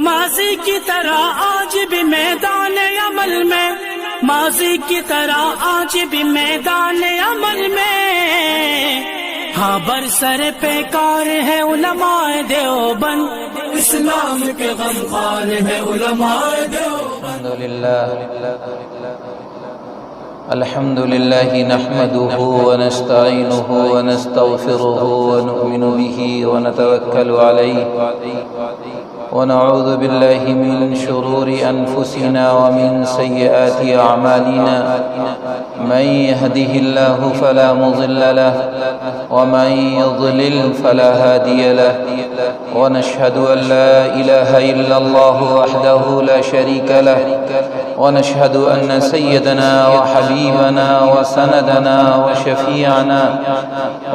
ماضی کی طرح آج بھی میدان عمل میں، ماضی کی طرح آج بھی میدان عمل میں، ہاں برسر پیکار ہے علماء دیوبند، اسلام کے غمخوار ہے علماء دیوبند۔ الحمد لله نحمده ونستعينه ونستغفره ونؤمن به ونتوكل عليه ونعوذ بالله من شرور أنفسنا ومن سيئات أعمالنا، من يهده الله فلا مضل له ومن يضلل فلا هادي له، ونشهد أن لا إله إلا الله وحده لا شريك له، ونشهد أن سيدنا وحبيبنا وسندنا وشفيعنا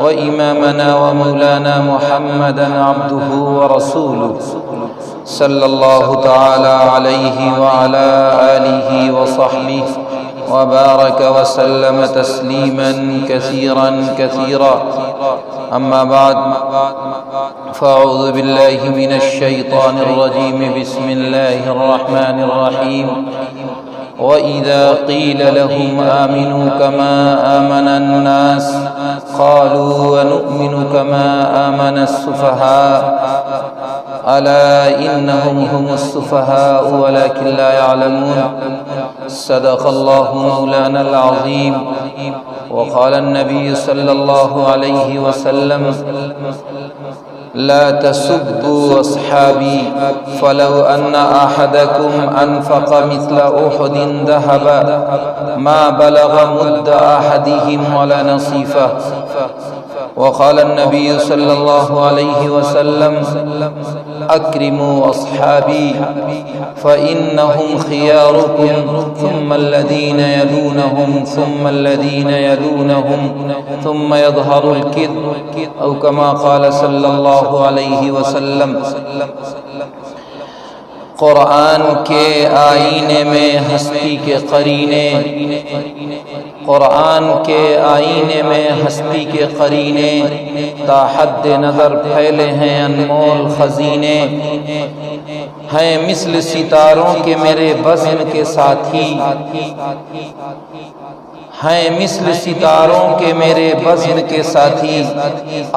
وإمامنا ومولانا محمدا عبده ورسوله صلى الله تعالى عليه وعلى آله وصحبه وبارك وسلم تسليما كثيرا كثيرا، أما بعد، فأعوذ بالله من الشيطان الرجيم، بسم الله الرحمن الرحيم، وإذا قيل لهم آمنوا كما آمن الناس قالوا ونؤمن كما آمن السفهاء ألا إنهم هم السفهاء ولكن لا يعلمون۔ صدق الله مولانا العظيم، وقال النبي صلى الله عليه وسلم: لا تسبوا أصحابي، فلو أن أحدكم أنفق مثل أحد ذهبا ما بلغ مد أحدهم ولا نصيفه۔ وقال النبي صلى الله عليه وسلم: أكرموا أصحابي فإنهم خياركم ثم الذين يلونهم ثم الذين يلونهم ثم يظهر الكذب، أو كما قال صلى الله عليه وسلم۔ قرآن کے آئینے میں ہستی کے قرینے، قرآن کے آئینے میں ہستی کے قرینے، تا حد نظر پھیلے ہیں انمول خزینے، ہیں مثل ستاروں کے میرے بزم کے ساتھی، ہیں مثل ستاروں کے میرے بزم کے ساتھی۔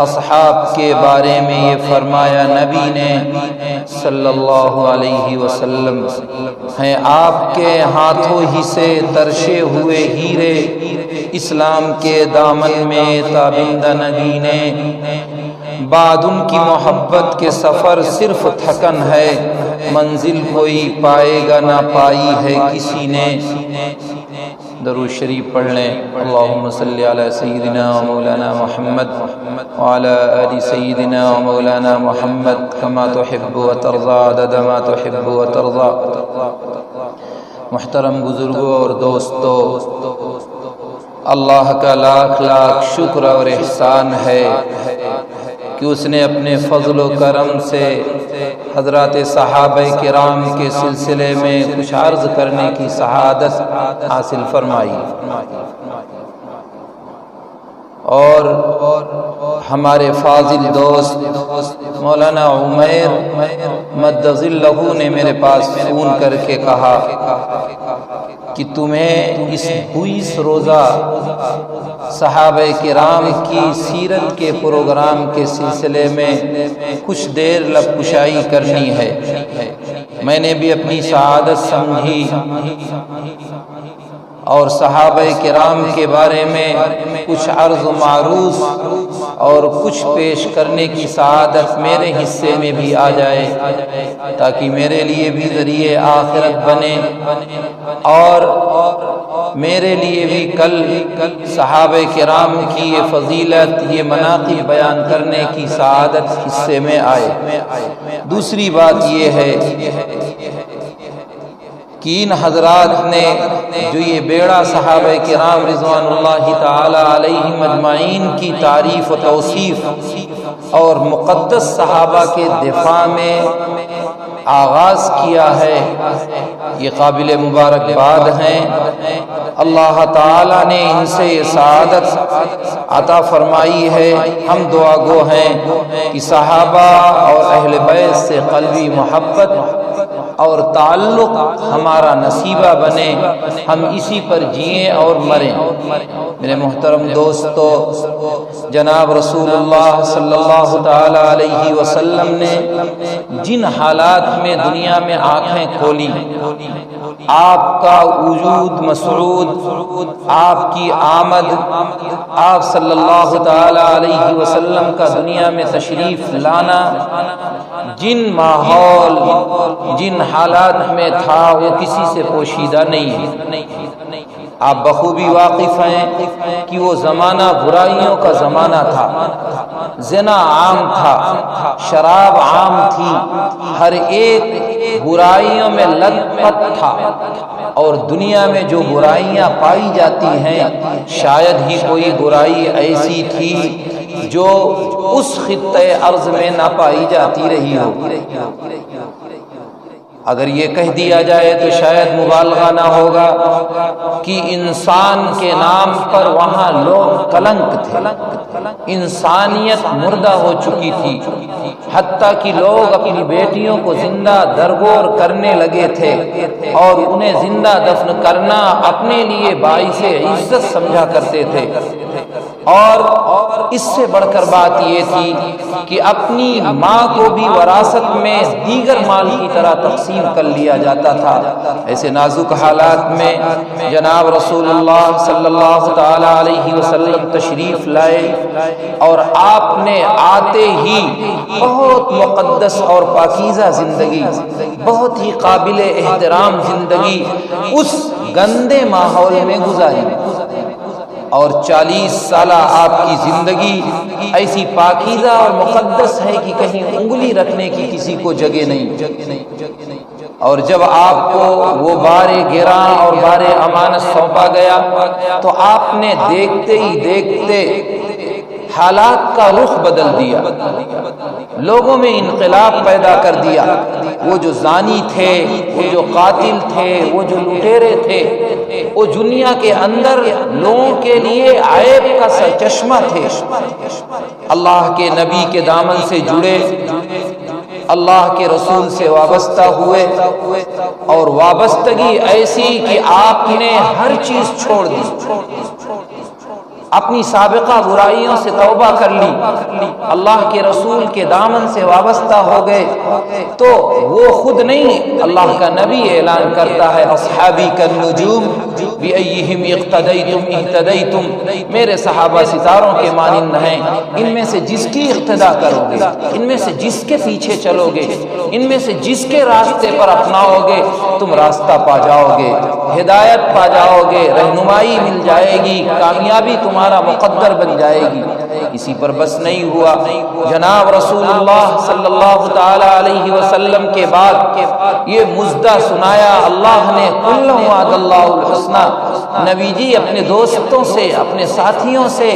اصحاب کے بارے میں یہ فرمایا نبی نے صلی اللہ علیہ وسلم، ہیں آپ کے ہاتھوں ہی سے ترشے ہوئے ہیرے، اسلام کے دامن میں تابندہ نگینے، بعد ان کی محبت کے سفر صرف تھکن ہے، منزل کوئی پائے گا نہ پائی ہے کسی نے۔ درود شریف پڑھ لیں۔ اللہم صلی علی سیدنا و مولانا محمد وعلی آل سیدنا و مولانا محمد کما تحب و ترضا عدد ما تحب و ترضا۔ محترم بزرگوں اور دوستو، اللہ کا لاکھ لاکھ شکر اور احسان ہے کہ اس نے اپنے فضل و کرم سے حضرات صحابہ کرام کے سلسلے میں کچھ عرض کرنے کی سعادت حاصل فرمائی، اور ہمارے فاضل دوست مولانا عمیر مد ظلہ نے میرے پاس فون کر کے کہا کہ تمہیں اس 20 روزہ صحابہ کرام کی سیرت کے پروگرام کے سلسلے میں کچھ دیر لب کشائی کرنی ہے۔ میں نے بھی اپنی سعادت سمجھی اور صحابہ کرام کے بارے میں کچھ عرض و معروض اور کچھ پیش کرنے کی سعادت میرے حصے میں بھی آ جائے، تاکہ میرے لیے بھی ذریعہ آخرت بنے، اور میرے لیے بھی کل صحابہ کرام کی یہ فضیلت، یہ مناقب بیان کرنے کی سعادت حصے میں آئے۔ دوسری بات یہ ہے کہ ان حضرات نے جو یہ بیڑا صحابہ کرام رضوان اللہ تعالی علیہم اجمعین کی تعریف و توصیف اور مقدس صحابہ کے دفاع میں آغاز کیا ہے، یہ قابل مبارکباد ہیں۔ اللہ تعالی نے ان سے یہ سعادت عطا فرمائی ہے۔ ہم دعا گو ہیں کہ صحابہ اور اہل بیت سے قلبی محبت اور تعلق ہمارا نصیبہ بنے، ہم اسی پر جئیں اور مریں۔ میرے محترم دوستو، جناب رسول اللہ صلی اللہ تعالی علیہ وسلم نے جن حالات میں دنیا میں آنکھیں کھولی، آپ کا وجود مسعود، آپ کی آمد، آپ صلی اللہ تعالی علیہ وسلم کا دنیا میں تشریف لانا، جن ماحول جن حالات میں تھا وہ کسی سے پوشیدہ نہیں ہے۔ آپ بخوبی واقف ہیں کہ وہ زمانہ برائیوں کا زمانہ تھا، زنا عام تھا، شراب عام تھی، ہر ایک برائیوں میں لت پت تھا، اور دنیا میں جو برائیاں پائی جاتی ہیں شاید ہی کوئی برائی ایسی تھی جو اس خطے ارض میں نہ پائی جاتی رہی ہو۔ اگر یہ کہہ دیا جائے تو شاید مبالغہ نہ ہوگا کہ انسان کے نام پر وہاں لوگ کلنک تھے، انسانیت مردہ ہو چکی تھی، حتیٰ کہ لوگ اپنی بیٹیوں کو زندہ درگور کرنے لگے تھے اور انہیں زندہ دفن کرنا اپنے لیے باعث عزت سمجھا کرتے تھے۔ اور اس سے بڑھ کر بات یہ تھی کہ اپنی ماں کو بھی وراثت میں دیگر مال کی طرح تقسیم کر لیا جاتا تھا۔ ایسے نازک حالات میں جناب رسول اللہ صلی اللہ تعالی علیہ وسلم تشریف لائے، اور آپ نے آتے ہی بہت مقدس اور پاکیزہ زندگی، بہت ہی قابل احترام زندگی اس گندے ماحول میں گزاری، اور 40 سالہ آپ کی زندگی ایسی پاکیزہ اور مقدس ہے کہ کہیں انگلی رکھنے کی کسی کو جگہ نہیں۔ اور جب آپ کو وہ بار گراں اور بار امانت سونپا گیا تو آپ نے دیکھتے ہی دیکھتے حالات کا رخ بدل دیا، لوگوں میں انقلاب پیدا کر دیا۔ وہ جو زانی تھے، وہ جو قاتل تھے، وہ جو لٹیرے تھے، وہ دنیا کے اندر لوگوں کے لیے عیب کا سرچشمہ تھے، اللہ کے نبی کے دامن سے جڑے، اللہ کے رسول سے وابستہ ہوئے، اور وابستگی ایسی کہ آپ نے ہر چیز چھوڑ دی، اپنی سابقہ برائیوں سے توبہ کر لی، اللہ کے رسول کے دامن سے وابستہ ہو گئے۔ تو وہ خود نہیں، اللہ کا نبی اعلان کرتا ہے اصحابی کالنجوم بأیہم اقتدیتم اہتدیتم، میرے صحابہ ستاروں کے مانند ہیں، ان میں سے جس کی اقتدا کرو گے، ان میں سے جس کے پیچھے چلو گے، ان میں سے جس کے راستے پر اپناؤ گے، تم راستہ پا جاؤ گے، ہدایت پا جاؤ گے، رہنمائی مل جائے گی، کامیابی تمہارا مقدر بن جائے گی۔ اسی پر بس نہیں ہوا، جناب رسول اللہ صلی اللہ تعالی علیہ وسلم کے بعد یہ مژدہ سنایا اللہ نے، کل وعد اللہ الحسنی، نبی جی اپنے دوستوں سے، اپنے ساتھیوں سے،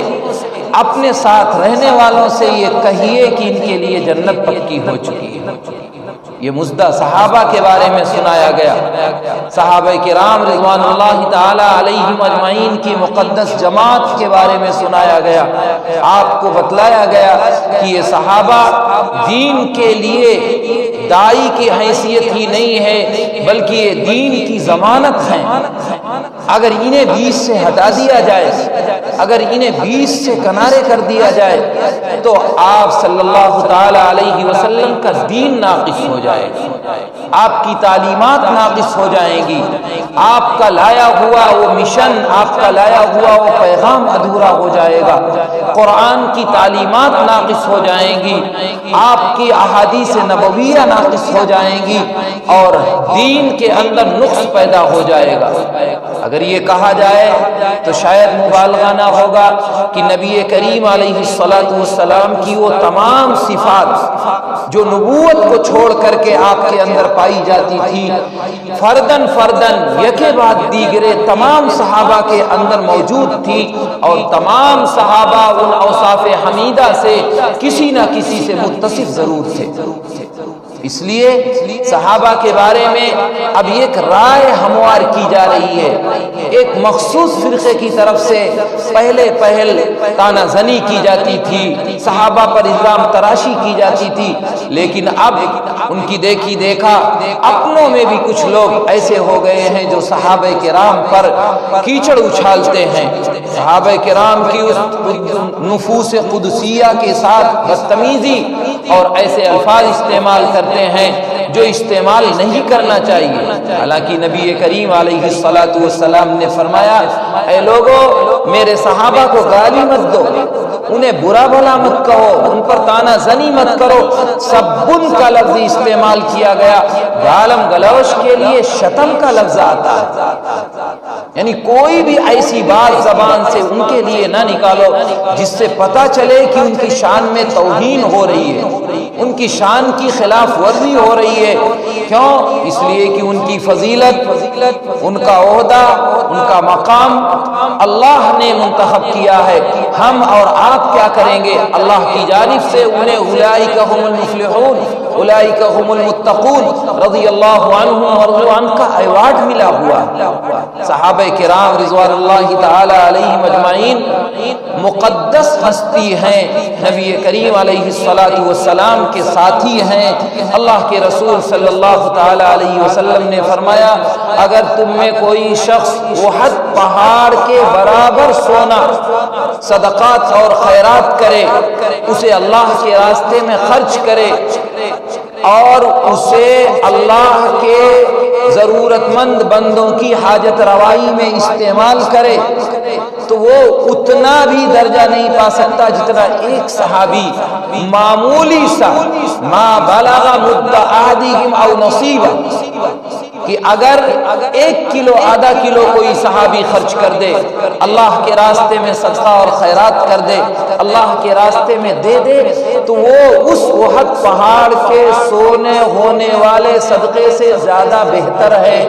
اپنے ساتھ رہنے والوں سے یہ کہیے کہ ان کے لیے جنت پکی ہو چکی ہے۔ یہ مژدہ صحابہ کے بارے میں سنایا گیا، صحابہ کرام رضوان اللہ تعالی علیہم اجمعین کی مقدس جماعت کے بارے میں سنایا گیا۔ آپ کو بتلایا گیا کہ یہ صحابہ دین کے لیے داعی کی حیثیت ہی نہیں ہے، بلکہ یہ دین کی ضمانت ہیں۔ اگر انہیں بیچ سے ہٹا دیا جائے، اگر انہیں بیچ سے کنارے کر دیا جائے تو آپ صلی اللہ تعالی علیہ وسلم کا دین ناقص ہو جائے گا، آپ کی تعلیمات ناقص ہو جائیں گی، آپ کا لایا ہوا وہ مشن، آپ کا لایا ہوا وہ پیغام ادھورا ہو جائے گا، قرآن کی تعلیمات ناقص ہو جائیں گی، آپ کی احادیث نبویہ ناقص ہو جائیں گی، اور دین کے اندر نقص پیدا ہو جائے گا۔ اگر یہ کہا جائے تو شاید مبالغہ نہ ہوگا کہ نبی کریم علیہ الصلاۃ والسلام کی وہ تمام صفات جو نبوت کو چھوڑ کر کے آپ کے اندر پائی جاتی تھی، فردن فردن یکے بعد دیگرے تمام صحابہ کے اندر موجود تھی، اور تمام صحابہ ان اوصاف حمیدہ سے کسی نہ کسی سے متصف ضرور تھے۔ اس لیے صحابہ کے بارے میں اب ایک رائے ہموار کی جا رہی ہے، ایک مخصوص فرقے کی طرف سے پہل تانا زنی کی جاتی تھی، صحابہ پر الزام تراشی کی جاتی تھی، لیکن اب ان کی دیکھی دیکھا اپنوں میں بھی کچھ لوگ ایسے ہو گئے ہیں جو صحابہ کرام پر کیچڑ اچھالتے ہیں، صحابہ کرام کی اس نفوس قدسیہ کے ساتھ بدتمیزی اور ایسے الفاظ استعمال کرتے ہیں جو استعمال نہیں کرنا چاہیے۔ حالانکہ نبی کریم علیہ الصلوۃ والسلام نے فرمایا، اے لوگو میرے صحابہ کو گالی مت دو، انہیں برا بھلا مت کہو، ان پر تانا زنی مت کرو۔ سبن کا لفظ استعمال کیا گیا، گالم گلوش کے لیے شتم کا لفظ آتا ہے، یعنی کوئی بھی ایسی بات زبان سے ان کے لیے نہ نکالو جس سے پتہ چلے کہ ان کی شان میں توہین ہو رہی ہے، ان کی شان کی خلاف ورزی ہو رہی ہے۔ کیوں؟ اس لیے کہ ان کی فضیلت، ان کا عہدہ، ان کا مقام اللہ نے منتخب کیا ہے۔ ہم اور آپ کیا کریں گے؟ اللہ کی جانب سے انہیں اولئک هم المفلحون، اولئک هم المتقون رضی اللہ عنہم ورضوا عنہ کا ایوارڈ ملا ہوا۔ صحابہ کرام رضوان اللہ تعالی علیہم اجمعین مقدس ہستی ہیں، نبی کریم علیہ الصلوۃ والسلام کے ساتھی ہیں۔ اللہ کے رسول صلی اللہ تعالی علیہ وسلم نے فرمایا، اگر تم میں کوئی شخص احد پہاڑ کے برابر سونا صدقات اور خیرات کرے، اسے اللہ کے راستے میں خرچ کرے اور اسے اللہ کے ضرورت مند بندوں کی حاجت روائی میں استعمال کرے، تو وہ اتنا بھی درجہ نہیں پا سکتا جتنا ایک صحابی معمولی سا ما بلغ مد احدہم او نصیبہ، کہ اگر 1 کلو آدھا کلو کوئی صحابی خرچ کر دے، اللہ کے راستے میں صدقہ اور خیرات کر دے، اللہ کے راستے میں دے دے، تو وہ اس احد پہاڑ کے سونے ہونے والے صدقے سے زیادہ بہتر ہے،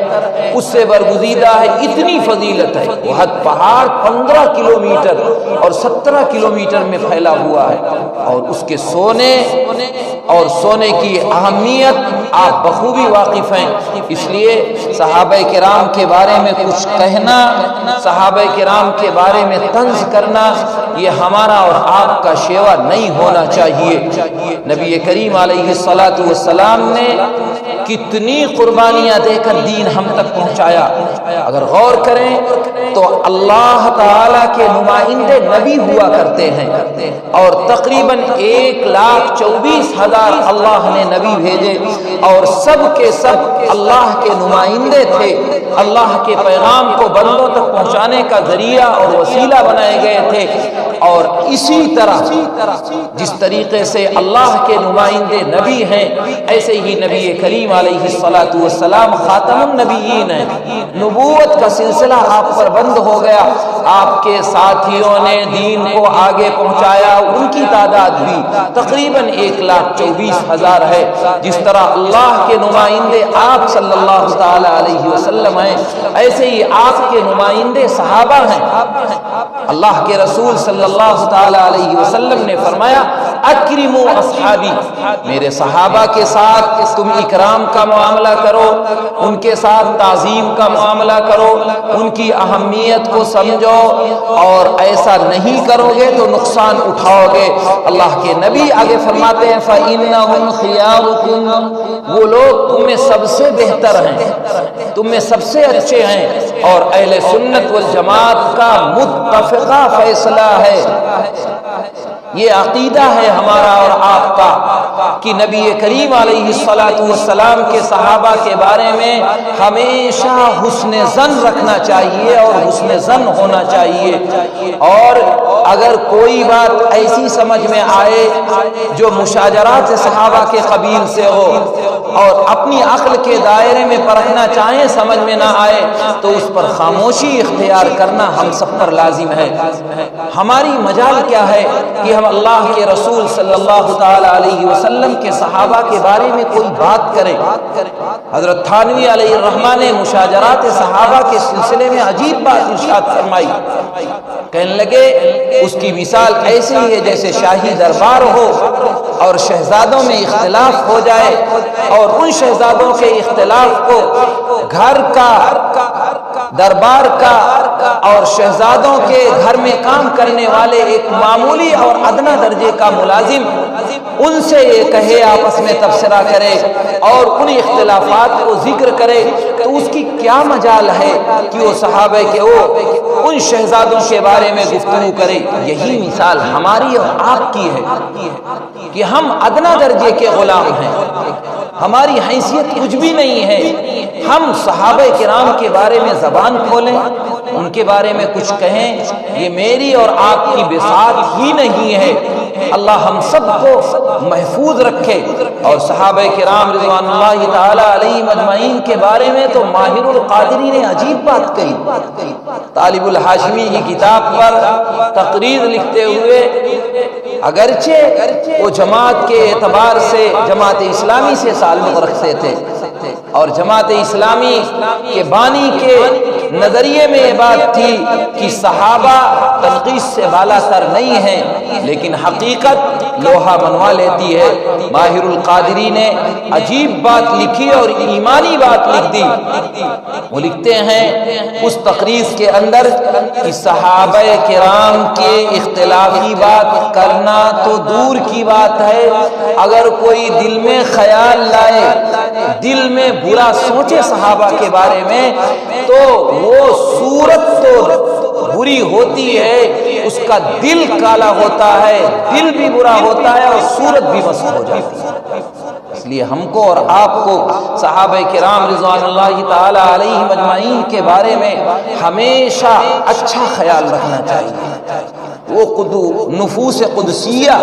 اس سے برگزیدہ ہے۔ اتنی فضیلت ہے۔ احد پہاڑ 15 کلومیٹر اور 17 کلومیٹر میں پھیلا ہوا ہے، اور اس کے سونے اور سونے کی اہمیت آپ بخوبی واقف ہیں۔ اس لیے صحابہ کرام کے بارے میں کچھ کہنا، صحابہ کرام کے بارے میں طنز کرنا، یہ ہمارا اور آپ کا شیوا نہیں ہونا چاہیے۔ نبی کریم علیہ الصلوۃ والسلام نے کتنی قربانیاں دے کر دین ہم تک پہنچایا۔ اگر غور کریں تو اللہ تعالی کے نمائندے نبی ہوا کرتے ہیں، اور تقریباً 1,24,000 اللہ نے نبی بھیجے، اور سب کے سب اللہ کے نمائندے تھے، اللہ کے پیغام کو بندوں تک پہنچانے کا ذریعہ اور وسیلہ بنائے گئے تھے۔ اور اسی طرح جس طریقے سے اللہ کے نمائندے نبی ہیں، ایسے ہی نبی کریم علیہ الصلوۃ والسلام خاتم النبیین ہیں۔ نبوت کا سلسلہ آپ پر بند ہو گیا، آپ کے ساتھیوں نے دین کو آگے پہنچایا، ان کی تعداد بھی تقریباً 1,24,000 ہے۔ جس طرح اللہ کے نمائندے آپ صلی اللہ تعالی علیہ وسلم ہیں، ایسے ہی آپ کے نمائندے صحابہ ہیں۔ اللہ کے رسول صلی اللہ تعالی علیہ وسلم نے فرمایا، اکرموا اصحابی، میرے صحابہ کے ساتھ تم اکرام کا معاملہ کرو، ان کے ساتھ تعظیم کا معاملہ کرو، ان کی اہمیت کو سمجھو، اور ایسا نہیں کرو گے تو نقصان اٹھاؤ گے۔ اللہ کے نبی آگے فرماتے ہیں، فَإِنَّهُمْ خِيَارُكُمْ، وہ لوگ تم میں سب سے بہتر ہیں، تم میں سب سے اچھے ہیں۔ اور اہل سنت والجماعت کا متفقہ فیصلہ ہے، یہ عقیدہ ہے ہمارا اور آپ کا کہ نبی کریم علیہ الصلوۃ والسلام کے صحابہ کے بارے میں ہمیشہ حسن ظن رکھنا چاہیے اور حسن ظن ہونا چاہیے۔ اور اگر کوئی بات ایسی سمجھ میں آئے جو مشاجرات صحابہ کے قبیل سے ہو اور اپنی عقل کے دائرے میں پرکھنا چاہیں سمجھ میں نہ آئے تو اس پر خاموشی اختیار کرنا ہم سب پر لازم ہے۔ ہماری مجال کیا ہے کہ ہم اللہ کے رسول صلی اللہ تعالی علیہ وسلم کے صحابہ کے بارے میں کوئی بات کریں۔ حضرت تھانوی علیہ الرحمہ نے مشاجرات صحابہ کے سلسلے میں عجیب بات ارشاد فرمائی، کہنے لگے اس کی مثال ایسی ہے جیسے شاہی دربار ہو اور شہزادوں میں اختلاف ہو جائے، اور ان شہزادوں کے اختلاف کو گھر کا، دربار کا اور شہزادوں کے گھر میں کام کرنے والے ایک معمولی اور ادنا درجے کا ملازم ان سے یہ کہے، آپس میں تبصرہ کرے اور ان اختلافات کو ذکر کرے، تو اس کی کیا مجال ہے کہ وہ صحابہ کے ان شہزادوں کے بارے میں گفتگو کرے۔ یہی مثال ہماری اور آپ کی ہے کہ ہم ادنا درجے کے غلام ہیں، ہماری حیثیت کچھ بھی نہیں ہے۔ ہم صحابہ کرام کے بارے میں زبان کھولیں، ان کے بارے میں کچھ کہیں، یہ میری اور آپ کی بساط ہی نہیں ہے۔ اللہ ہم سب کو محفوظ رکھے۔ اور صحابہ کرام رضوان اللہ تعالی علیہم اجمعین کے بارے میں تو ماہر القادری نے عجیب بات کہی۔ طالب الحاشمی کی کتاب پر تقریر لکھتے ہوئے اگرچہ وہ جماعت کے اعتبار سے جماعت اسلامی سے تعلق رکھتے تھے اور جماعت اسلامی کے بانی کے نظریے میں یہ بات تھی کہ صحابہ تنقیص سے بالا تر نہیں ہیں، لیکن حقیقت لوہا منوا لیتی ہے۔ ماہر القادری نے عجیب بات لکھی اور ایمانی بات لکھ دی۔ وہ لکھتے ہیں اس تقریر کے اندر کہ صحابہ کرام کے اختلافی بات کرنا تو دور کی بات ہے، اگر کوئی دل میں خیال لائے، دل میں برا سوچے صحابہ کے بارے میں، تو وہ صورت تو بری ہوتی ہے، اس کا دل کالا ہوتا ہے، دل بھی برا ہوتا ہے اور صورت بھی مسخ ہو جاتی ہے۔ اس لیے ہم کو اور آپ کو صحابہ کرام رضوان اللہ تعالی علیہم اجمعین کے بارے میں ہمیشہ اچھا خیال رکھنا چاہیے۔ وہ نفوس قدسیہ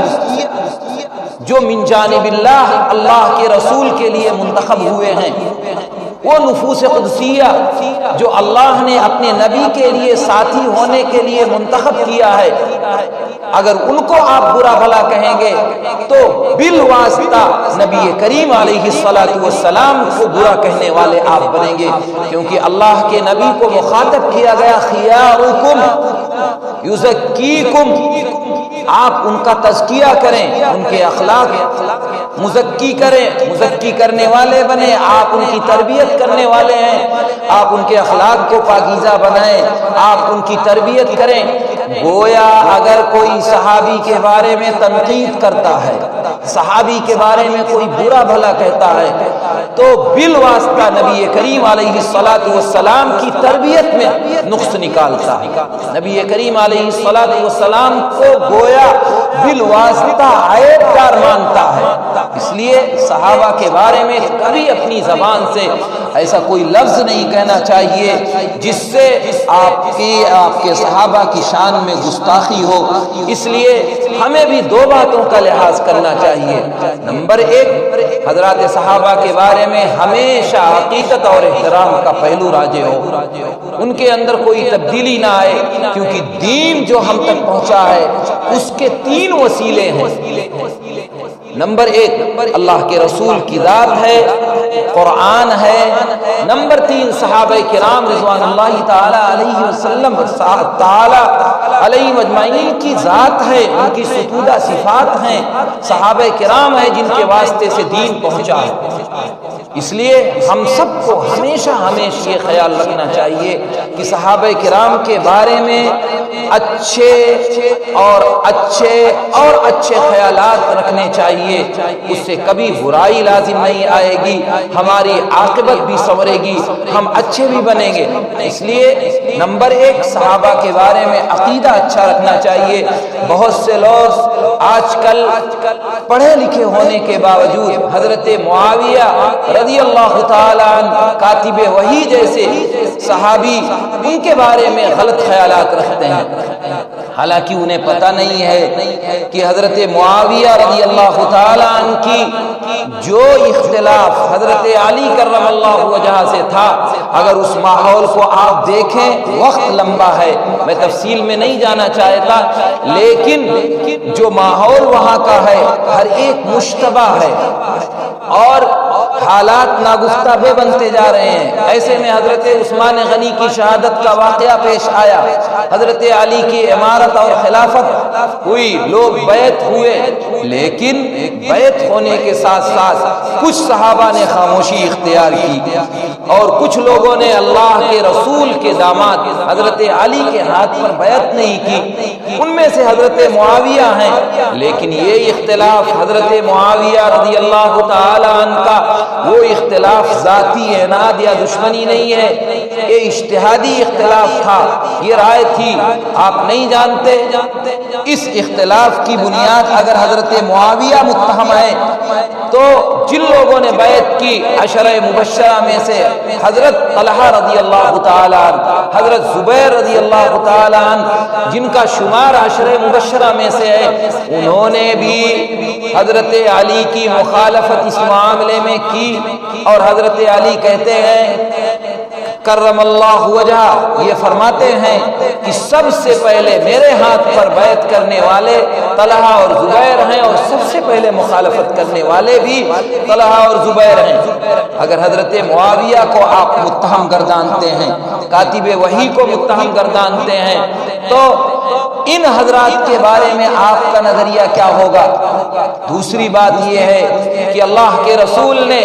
جو من جانب اللہ کے رسول کے لیے منتخب ہوئے ہیں، وہ نفوس قدسیہ جو اللہ نے اپنے نبی کے لیے ساتھی ہونے کے لیے منتخب کیا ہے، اگر ان کو آپ برا بھلا کہیں گے تو بالواسطہ نبی کریم علیہ الصلاۃ والسلام کو برا کہنے والے آپ بنیں گے، کیونکہ اللہ کے نبی کو مخاطب کیا گیا خیارکم یزکیکم، آپ ان کا تزکیہ کریں، ان کے اخلاق مزکی کریں، مزکی کرنے والے بنیں، آپ ان کی تربیت کرنے والے ہیں، آپ ان کے اخلاق کو پاکیزہ بنائیں، آپ ان کی تربیت کریں۔ گویا اگر کوئی صحابی کے بارے میں تنقید کرتا ہے، صحابی کے بارے میں کوئی برا بھلا کہتا ہے، تو بالواسطہ نبی کریم علیہ الصلاۃ والسلام کی تربیت میں نقص نکالتا ہے، نبی کریم علیہ الصلاۃ والسلام کو گویا بالواسطہ عیب دار مانتا ہے۔ اس لیے صحابہ کے بارے میں کبھی اپنی زبان سے ایسا کوئی لفظ نہیں کہنا چاہیے جس سے آپ کے صحابہ کی شان میں گستاخی ہو۔ اس لیے ہمیں بھی دو باتوں کا لحاظ کرنا چاہیے۔ نمبر ایک، حضرات صحابہ کے بارے میں ہمیشہ عقیدت اور احترام کا پہلو راجع ہو، ان کے اندر کوئی تبدیلی نہ آئے، کیونکہ دین جو ہم تک پہنچا ہے اس کے تین وسیلے ہیں۔ نمبر ایک اللہ کے رسول کی ذات ہے، قرآن ہے۔ نمبر تین صحابہ کرام رضوان اللہ تعالی علیہ وسلم تعالی علیہ مجمعین کی ذات ہے، ان کی ستودہ صفات ہیں، صحابہ کرام ہیں جن کے واسطے سے دین پہنچا ہے۔ اس لیے ہم سب کو ہمیشہ یہ خیال رکھنا چاہیے کہ صحابہ کرام کے بارے میں اچھے خیالات رکھنے چاہیے، اس سے کبھی برائی لازم نہیں آئے گی، ہماری عاقبت بھی سنورے گی، ہم اچھے بھی بنیں گے۔ اس لیے نمبر ایک صحابہ کے بارے میں عقیدہ اچھا رکھنا چاہیے۔ بہت سے لوگ آج کل پڑھے لکھے ہونے کے باوجود حضرت معاویہ رضی اللہ تعالیٰ عنہ کاتب وحی جیسے صحابی ان کے بارے میں غلط خیالات رکھتے ہیں، حالانکہ انہیں پتہ نہیں ہے کہ حضرت معاویہ رضی اللہ تعالیٰ عنہ کی جو اختلاف حضرت علی کرم اللہ وجہہ سے تھا، اگر اس ماحول کو آپ دیکھیں، وقت لمبا ہے، میں تفصیل میں نہیں جانا چاہتا، لیکن جو ماحول وہاں کا ہے ہر ایک مشتبہ ہے اور حالات ناگفتہ بنتے جا رہے ہیں۔ ایسے میں حضرت عثمان غنی کی شہادت کا واقعہ پیش آیا، حضرت علی کی امارت اور خلافت ہوئی، لوگ بیعت ہوئے، لیکن بیعت ہونے کے ساتھ ساتھ کچھ صحابہ نے خاموشی اختیار کی اور کچھ لوگوں نے اللہ کے رسول کے داماد حضرت علی کے ہاتھ پر بیعت نہیں کی، ان میں سے حضرت معاویہ ہیں، لیکن یہ اختلاف حضرت معاویہ رضی اللہ تعالی عنہ کا وہ اختلاف ذاتی عناد یا دشمنی نہیں ہے، یہ اجتہادی اختلاف تھا، یہ رائے تھی، آپ نہیں جانتے۔ اس اختلاف کی بنیاد اگر حضرت معاویہ متہم ہے تو جن لوگوں نے بیعت کی عشرہ مبشرہ میں سے حضرت طلحہ رضی اللہ تعالی عنہ، حضرت زبیر رضی اللہ تعالی عنہ جن کا شمار عشرہ مبشرہ میں سے ہے، انہوں نے بھی حضرت علی کی مخالفت اس معاملے میں کی، اور حضرت علی کہتے ہیں کرم اللہ وجہ، یہ فرماتے ہیں کہ سب سے پہلے میرے ہاتھ پر بیعت کرنے والے طلحہ اور زبیر ہیں، اور سب سے پہلے مخالفت کرنے والے بھی طلحہ اور زبیر ہیں۔ اگر حضرت معاویہ کو آپ متہم گردانتے ہیں، کاتب وحی کو متہم گردانتے ہیں، تو ان حضرات کے بارے میں آپ کا نظریہ کیا ہوگا؟ دوسری بات یہ ہے کہ اللہ کے رسول نے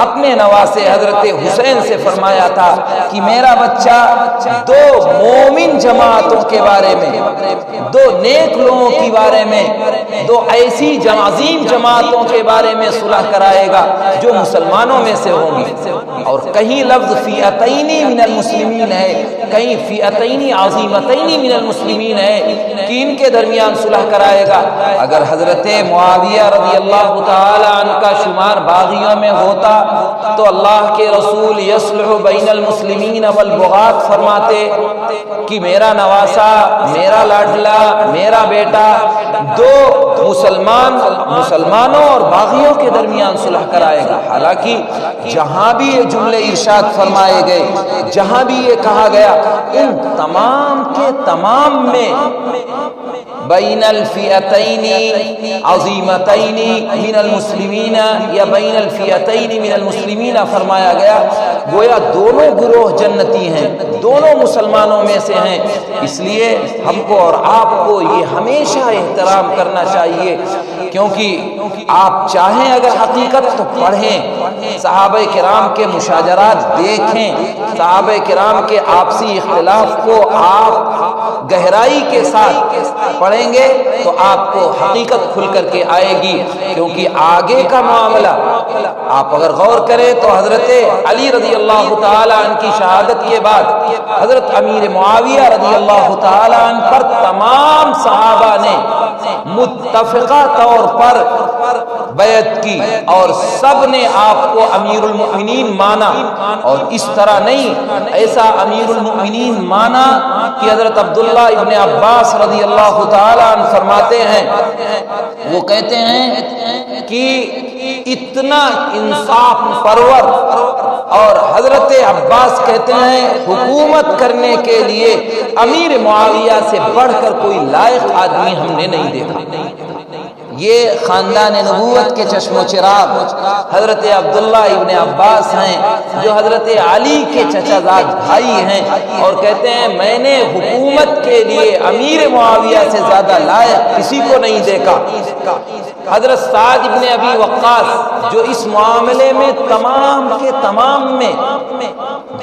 اپنے نواسے حضرت حسین سے فرمایا تھا کہ میرا بچہ دو مومن جماعتوں کے بارے میں، دو نیک لوگوں کے بارے میں، دو ایسی عظیم جماعتوں کے بارے میں صلح کرائے گا جو مسلمانوں میں سے ہوں گی، اور کہیں لفظ فئتین من المسلمین ہے، کہیں فئتین عظیمتین من المسلمین ہے کہ ان کے درمیان صلح کرائے گا۔ اگر حضرت معاویہ رضی اللہ تعالی عنہ کا شمار باغیوں میں ہوتا تو اللہ کے رسول یصلح بین المسلمین والبغاة فرماتے کہ میرا نواسا، میرا لاڈلا، میرا بیٹا دو مسلمانوں اور باغیوں کے درمیان صلح کرائے گا۔ حالانکہ جہاں بھی یہ جملے ارشاد فرمائے گئے، جہاں بھی یہ کہا گیا، ان تمام کے تمام میں بین الفئتین عظیمتین من المسلمین یا بین الفئتین من المسلمین فرمایا گیا، گویا دونوں گروہ جنتی ہیں، دونوں مسلمانوں میں سے ہیں۔ اس لیے ہم کو اور آپ کو یہ ہمیشہ احترام کرنا چاہیے، کیونکہ آپ چاہیں اگر حقیقت تو پڑھیں، صحابہ کرام کے مشاجرات دیکھیں، صحابہ کرام کے آپسی اختلاف کو آپ گہرائی کے ساتھ پڑھیں گے تو آپ کو حقیقت کھل کر کے آئے گی، کیونکہ آگے کا معاملہ آپ اگر غور کریں تو حضرت علی رضی اللہ تعالی عنہ کی شہادت کے بعد حضرت امیر معاویہ رضی اللہ تعالی عنہ پر تمام صحابہ نے متفقہ طور پر بیعت کی اور سب نے آپ کو امیر المؤمنین مانا، اور اس طرح نہیں، ایسا امیر المؤمنین مانا کہ حضرت عبداللہ ابن عباس رضی اللہ تعالی عنہ فرماتے ہیں، وہ کہتے ہیں کہ اتنا انصاف پرور، اور حضرت عباس کہتے ہیں حکومت کرنے کے لیے امیر معاویہ سے بڑھ کر کوئی لائق آدمی ہم نے نہیں دیکھا۔ یہ خاندان نبوت کے چشم و چراغ حضرت عبداللہ ابن عباس ہیں، جو حضرت علی کے چچا زاد بھائی ہیں، اور کہتے ہیں میں نے حکومت کے لیے امیر معاویہ سے زیادہ لائق کسی کو نہیں دیکھا۔ حضرت سعد ابن ابی وقاص جو اس معاملے میں تمام کے تمام میں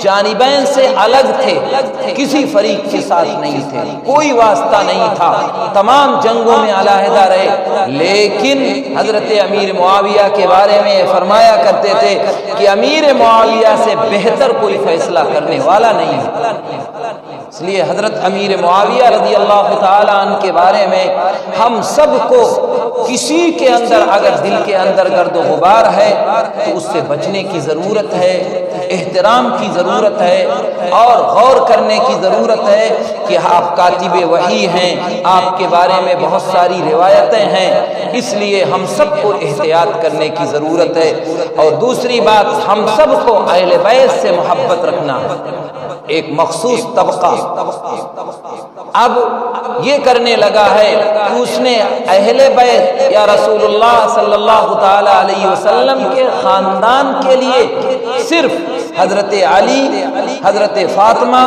جانبین سے الگ تھے، کسی فریق کے ساتھ نہیں تھے، کوئی واسطہ نہیں تھا، تمام جنگوں میں علیحدہ رہے، لیکن حضرت امیر معاویہ کے بارے میں فرمایا کرتے تھے کہ امیر معاویہ سے بہتر کوئی فیصلہ کرنے والا نہیں ہے۔ اس لیے حضرت امیر معاویہ رضی اللہ تعالی عنہ کے بارے میں ہم سب کو کسی کے اندر اگر دل کے اندر گرد و غبار ہے تو اس سے بچنے کی ضرورت ہے، احترام کی ضرورت ہے اور غور کرنے کی ضرورت ہے کہ آپ کاتب وحی ہیں، آپ کے بارے میں بہت ساری روایتیں ہیں، اس لیے ہم سب کو احتیاط کرنے کی ضرورت ہے۔ اور دوسری بات، ہم سب کو اہل بیت سے محبت رکھنا ہے۔ ایک مخصوص طبقہ اب یہ کرنے لگا ہے کہ اس نے اہل بیت یا رسول اللہ صلی اللہ تعالی علیہ وسلم کے خاندان کے لیے صرف حضرت علی، حضرت فاطمہ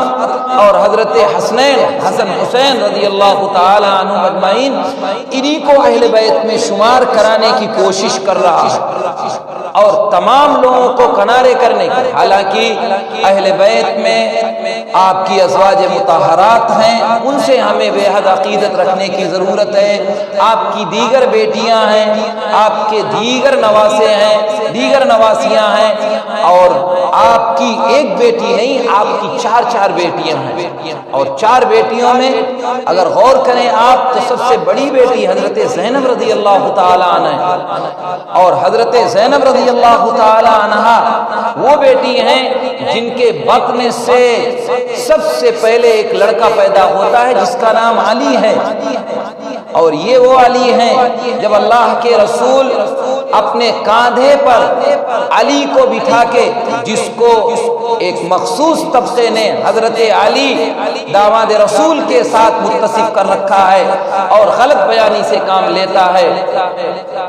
اور حضرت حسن حسین رضی اللہ تعالی عنہ مجمعین، انہی کو اہل بیت میں شمار کرانے کی کوشش کر رہا ہے اور تمام لوگوں کو کنارے کرنے کی۔ حالانکہ اہل بیت میں آپ کی ازواج مطہرات ہیں، ان سے ہمیں بے حد عقیدت رکھنے کی ضرورت ہے۔ آپ کی دیگر بیٹیاں ہیں، آپ کے دیگر نواسے ہیں، دیگر نواسیاں ہیں، اور آپ کی ایک بیٹی نہیں، آپ کی چار بیٹیاں ہیں، اور چار بیٹیوں میں اگر غور کریں آپ تو سب سے بڑی بیٹی حضرت زینب رضی اللہ تعالی عنہ ہے، اور حضرت زینب رضی اللہ تعالی عنہا وہ بیٹی ہیں جن کے بطن سے سب سے پہلے ایک لڑکا پیدا ہوتا ہے جس کا نام علی ہے، اور یہ وہ علی ہیں جب اللہ کے رسول اپنے کاندھے پر علی کو بٹھا کے، جس کو ایک مخصوص طبقے نے حضرت علی داماد رسول کے ساتھ متصف کر رکھا ہے اور غلط بیانی سے کام لیتا ہے،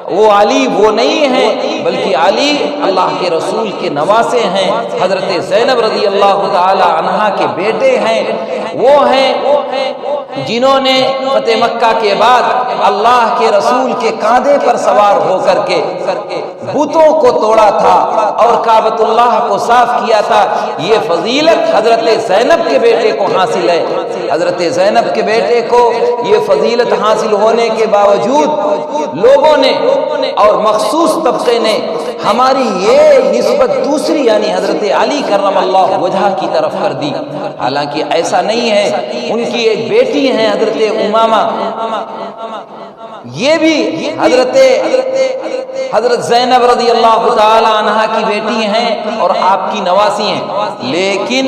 وہ علی وہ نہیں ہے بلکہ علی اللہ کے رسول کے نواسے ہیں، حضرت زینب رضی اللہ تعالی عنہا کے بیٹے ہیں، وہ ہیں جنہوں نے فتح مکہ کے بعد اللہ کے رسول کے کاندھے پر سوار ہو کر کے بتوں کو توڑا تھا اور کعبۃ اللہ کو صاف کیا تھا۔ یہ فضیلت حضرت زینب کے بیٹے کو حاصل ہے۔ حضرت زینب کے بیٹے کو یہ فضیلت حاصل ہونے کے باوجود لوگوں نے اور مخصوص طبقے نے ہماری یہ نسبت دوسری یعنی حضرت علی کرم اللہ وجہہ کی طرف کر دی، حالانکہ ایسا نہیں ہے۔ ان کی ایک بیٹی ہیں حضرت امامہ، یہ بھی حضرت زینب رضی اللہ تعالی عنہا کی بیٹی ہیں اور آپ کی نواسی ہیں، لیکن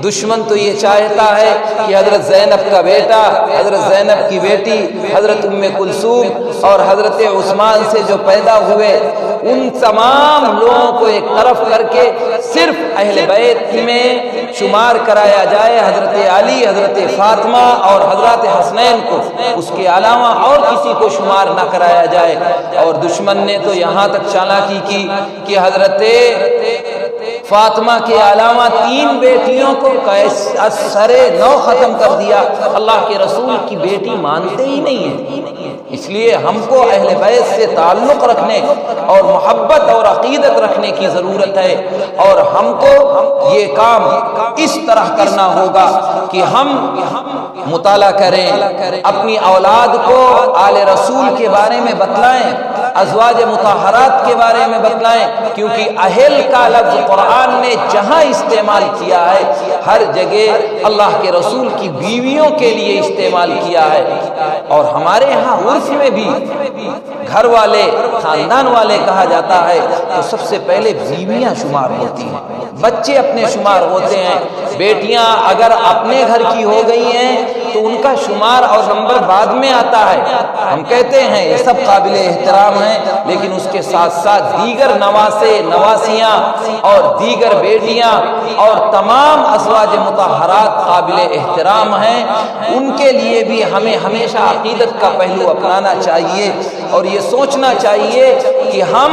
دشمن تو یہ چاہتا ہے کہ حضرت زینب کا بیٹا، حضرت زینب کی بیٹی حضرت ام کلثوم اور حضرت عثمان سے جو پیدا ہوئے ان تمام لوگوں کو ایک طرف کر کے صرف اہل بیت میں شمار کرایا جائے، حضرت علی، حضرت فاطمہ اور حضرت حسنین کو، اس کے علاوہ اور کسی کو شمار نہ کرایا جائے۔ اور دشمن نے تو یہاں تک چالاکی کی کہ حضرت فاطمہ کے علاوہ 3 بیٹیوں کو سرے نو ختم کر دیا۔ اللہ کے رسول کی بیٹی مانتے ہی نہیں ہیں۔ اس لیے ہم کو اہل بیت سے تعلق رکھنے اور محبت اور عقیدت رکھنے کی ضرورت ہے، اور ہم کو یہ کام اس طرح کرنا ہوگا کہ ہم مطالعہ کریں، اپنی اولاد کو آل رسول کے بارے میں بتلائیں، ازواج مطہرات کے بارے میں بتلائیں، کیونکہ اہل کا لفظ قرآن نے جہاں استعمال کیا ہے ہر جگہ اللہ کے رسول کی بیویوں کے لیے استعمال کیا ہے۔ اور ہمارے ہاں عرف میں بھی گھر والے، خاندان والے کہا جاتا ہے تو سب سے پہلے بیویاں شمار ہوتی ہیں، بچے اپنے شمار ہوتے ہیں۔ بیٹیاں اگر اپنے گھر کی ہو گئی ہیں تو ان کا شمار اور نمبر بعد میں آتا ہے۔ ہم کہتے ہیں یہ سب قابل احترام ہیں، لیکن اس کے ساتھ ساتھ دیگر نواسے، نواسیاں اور دیگر بیٹیاں اور تمام ازواج مطہرات قابل احترام ہیں، ان کے لیے بھی ہمیں ہمیشہ عقیدت کا پہلو اپنانا چاہیے اور یہ سوچنا چاہیے کہ ہم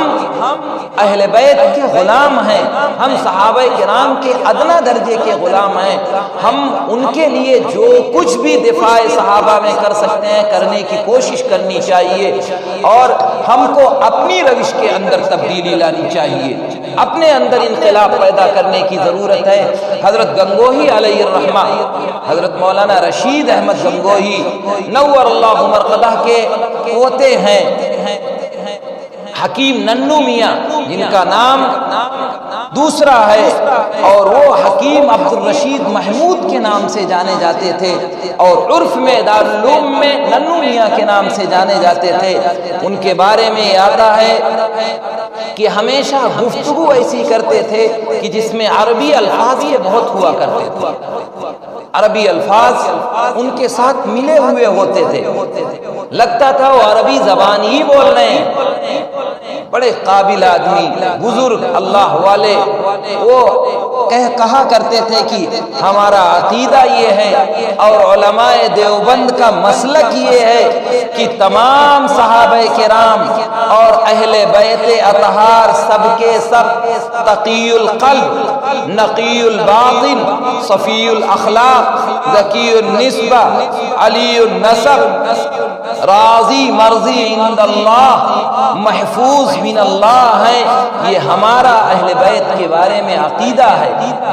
اہل بیت کے غلام ہیں، ہم صحابہ کرام کے ادنا درجے کے غلام ہیں، ہم ان کے لیے جو کچھ بھی دفاع صحابہ میں کر سکتے ہیں کرنے کی کوشش کرنی چاہیے، اور ہم کو اپنی روش کے اندر تبدیلی لانی چاہیے، اپنے اندر انقلاب پیدا کرنے کی ضرورت ضرورت ہے۔ حضرت گنگوہی علیہ الرحمہ، حضرت مولانا رشید احمد گنگوہی نور اللہ مرقدہ کے پوتے ہیں حکیم ننو میاں، جن کا نام دوسرا ہے، اور وہ حکیم عبد الرشید محمود کے نام سے جانے جاتے تھے، اور عرف میں دارالعلوم میں ننو میاں کے نام سے جانے جاتے تھے۔ ان کے بارے میں یہ آتا ہے کہ ہمیشہ گفتگو ایسی کرتے تھے کہ جس میں عربی الفاظ کے بہت ہوا کرتے تھے، عربی الفاظ ان کے ساتھ ملے ہوئے ہوتے تھے، لگتا تھا وہ عربی زبان ہی بول رہے ہیں۔ بڑے قابل آدمی، بزرگ اللہ والے، وہ کہا کرتے تھے کہ ہمارا عقیدہ یہ ہے اور علماء دیوبند کا مسلک یہ ہے کہ تمام صحابہ کرام اور اہل بیت اطہار سب کے سب تقی القلب، نقی الباطن، صفی الاخلاق، ذکی النسبہ، علی النسب، راضی مرضی عند اللہ، محفوظ من اللہ ہے۔ یہ ہمارا اہل بیت کے بارے میں عقیدہ ہے،